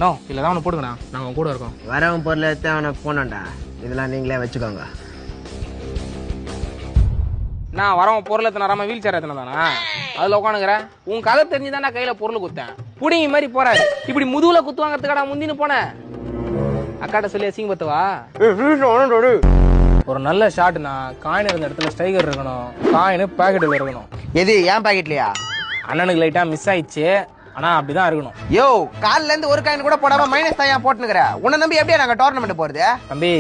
No இல்லதான் அவனை போடுங்கண்ணா நாங்க கூட இருக்கோம். வரவன் பொருள் எடுத்து அவனை போனோம்டா. இதெல்லாம் நீங்களே வச்சுக்கோங்க. நான் வரவன் பொருள் எத்தனை வராம வீல் சேர் எத்தனை தானா அதுல உட்காந்துக்கிறேன். உன் கதை தெரிஞ்சுதான் கையில பொருள் குத்தேன். புடிங்க மாதிரி போறாரு. இப்படி முதுகுல குத்து வாங்கறதுக்காடா முந்தின்னு போனேன். அக்காட்ட சொல்லி அசிங்கப்பத்தவா ஒரு நல்ல ஷாட்னா காயின் இருந்த இடத்துல ஸ்ட்ரைக்கர் இருக்கணும். காயின் பாக்கெட்டுல இருக்கணும். எது ஏன் பாக்கெட்லயா? அண்ணனுக்கு லைட்டா மிஸ் ஆயிடுச்சு. ஆனா அப்படிதான் இருக்கணும். யோ கால்ல இருந்து ஒரு காயின் கூட போடாம மைனஸ் தான் போட்டுனுக்குற. உன்னை நம்பி எப்படியா நாங்க டோர்னமெண்ட் போறது? தம்பி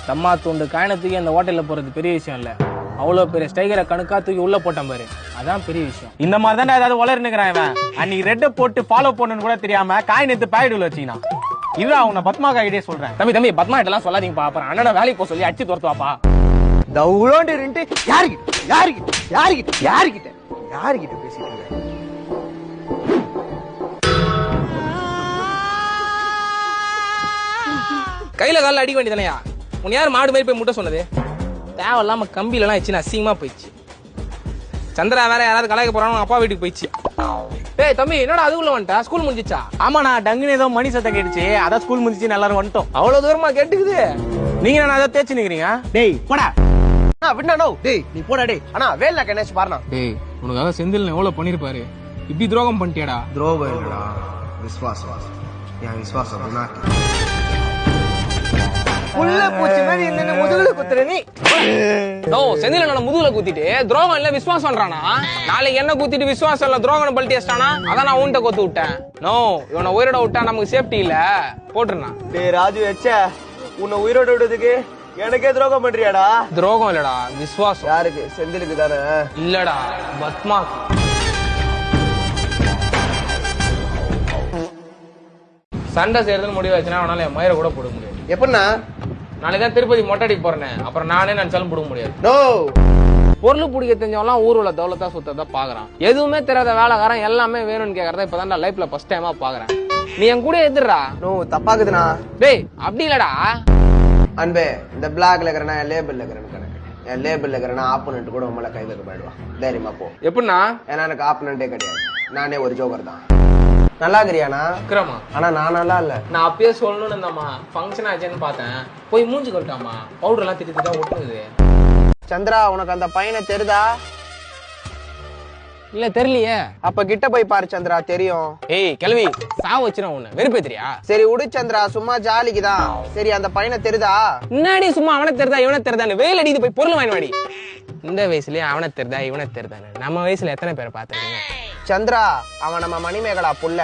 தம்மா தூண்டு காயினை தூக்கி அந்த ஹோட்டல்ல போறது பெரிய விஷயம் இல்ல. அவ்வளவு பெரிய ஸ்டைகரை கணக்கா தூக்கி உள்ள போட்டான் பாரு. அதான் பெரிய விஷயம். இந்த மாதிரி தான் ஏதாவது வளர்னுக்குறான் இவன். அன்னைக்கு ரெட்டை போட்டு ஃபாலோ பண்ணணும்னு கூட தெரியாம காயின் எடுத்து பாக்கெட்டுல வச்சுக்கினா. இதுதான் உன்னை பத்மாக்கா ஐடியா சொல்றேன். தம்பி பத்மா கிட்ட எல்லாம் சொல்லாதீங்கப்பா. அப்புறம் அண்ணனை வேலைக்கு போக சொல்லி அடிச்சு துரத்துவாப்பா. தவுளோண்டு இருந்து யாருகிட்ட பேசிட்டு இருக்க? கையில கால அடிக்க வேண்டியதானயா? உன் யார் மாடு மாதிரி போய் முட்டை சொன்னது? தேவையில்லாம கம்பியில எல்லாம் வச்சு அசிங்கமா போயிடுச்சு. சந்திரா வேற யாராவது கலாய்க்க போறானு அப்பா வீட்டுக்கு போயிடுச்சு. டேய் தம்பி என்னடா அதுக்குள்ள வந்துட்டா? ஸ்கூல் முடிஞ்சிச்சா? ஆமா நான் டங்குன்னு ஏதோ மணி சத்தம் கேட்டுச்சு. அதான் ஸ்கூல் முடிஞ்சிச்சு எல்லாரும் வந்துட்டோம். அவ்வளவு தூரமா கேட்டுக்குது. நீங்க நான் அதை தேய்ச்சி நிக்கிறீங்க. டேய் போடா. விண்ணா டேய் நீ போடா டேய். ஆனா வேலை கணேஷ் பாருனா. டேய் உனக்காக செந்தில் எவ்வளவு பண்ணிருப்பாரு. இப்படி துரோகம் பண்ணிட்டியாடா? துரோகம் இல்லடா, விசுவாசம். என் விசுவாசம் உனக்கு. புள்ள பூச்சி மாதிரி இந்த முதுகுல குத்துற நீ. நோ செந்தில் என்ன முதுகுல குத்திட்டு துரோகம் இல்ல விசுவாசம்ன்றானா? நாளைக்கு என்ன குத்திட்டு விசுவாசம் இல்ல துரோகம் பல்ட்டியஸ்டானா? அதான் நான் உன்கிட்ட கொத்து விட்டேன். நோ இவனை உயிரோட விட்டா நமக்கு சேஃப்டி இல்ல. போட்டுருனா. டேய் ராஜு எச்ச உன்னை உயிரோட விடுறதுக்கு எனக்கே துரோகம் பண்றியாடா? துரோகம் இல்லடா விசுவாசம். யாருக்கு? செந்திலுக்கு தானே? இல்லடா பத்மாக்கு. சண்டை செய்யறதுன்னு முடிவு வச்சுனா அவனால என் மயிரை கூட போட முடியாது. எப்படின்னா? நாளைக்கு தான் திருப்பதி மொட்டடி போறேன். அப்புறம் நானே நினைச்சாலும் போட முடியாது. நோ பொருள் பிடிக்க தெரிஞ்சவெல்லாம் ஊர்ல தௌலத்தா சுத்ததா பாக்குறான். எதுவுமே தெரியாத வேலைக்காரன் எல்லாமே வேணும்னு கேக்குறத இப்பதான் லைஃப்ல ஃபர்ஸ்ட் டைமா பாக்குறேன். நீ என் கூட எதிர்றா. நோ தப்பாக்குதுண்ணா. டேய் அப்படி இல்லடா அன்பே. இந்த பிளாக்ல இருக்கிறனா என் லேபிள்ல இருக்கிறேன்னு கணக்கு. என் லேபிள்ல இருக்கிறனா ஆப்போனன்ட் கூட உங்களை கை வைக்க போயிடுவான். தைரியமா போ. எப்படின்னா? ஏன்னா எனக்கு ஆப்போனன்ட்டே கிடையாது. நானே ஒரு ஜோக்கர் தான். நல்லா இருக்கிறியாண்ணா? விக்ரமா ஆனா நான் நல்லா இல்ல. நான் அப்பயே சொல்லணும்னு இருந்தம்மா. ஃபங்க்ஷன் ஆச்சுன்னு பார்த்தேன். போய் மூஞ்சி கொட்டாமா. பவுடர் எல்லாம் திட்டா ஒட்டுது. சந்திரா உனக்கு அந்த பையனை தெரியுதா? இல்ல தெரியலையே. அப்ப கிட்ட போய் பாரு சந்திரா, தெரியும். ஏய் கிளவி சாவ வச்சிரும் உன்னை. வெறுப்பேத்திரியா? சரி விடு சந்திரா, சும்மா ஜாலிக்குதான். சரி அந்த பையனை தெரியுதா? முன்னாடி சும்மா அவனை தெரிதா இவனை தெரிதான்னு வெயில் அடிக்குது. போய் பொருள் வாங்கி வாடி. இந்த வயசுலயே அவனை தெரிதா இவனை தெரிதான்னு நம்ம வயசுல எத்தனை பேரை பாத்துருக்கீங்க? சந்திரா அவன் நம்ம மணிமேகலா புள்ள.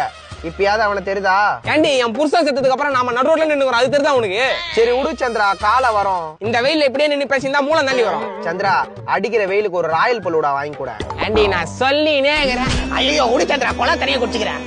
இப்பயாவது அவனை தெரியுதா? ஏண்டி என் புருஷன் செத்ததுக்கு அப்புறம் நாம நடுரோட்ல நின்னுறோம். அது தெரியுதா உனக்கு? சரி விடு சந்திரா, காலை வரும். இந்த வெயில இப்படியே நின்னு பேசியிருந்தா மூலம் தாண்டி வரும். சந்திரா அடிக்கிற வெயிலுக்கு ஒரு ராயல் பலூடா வாங்கி கூட. ஆண்டி நான் சொல்லினே இருக்கிறேன். ஐயோ விடு சந்திரா, கொலை தனியா குடிச்சுக்கிறேன்.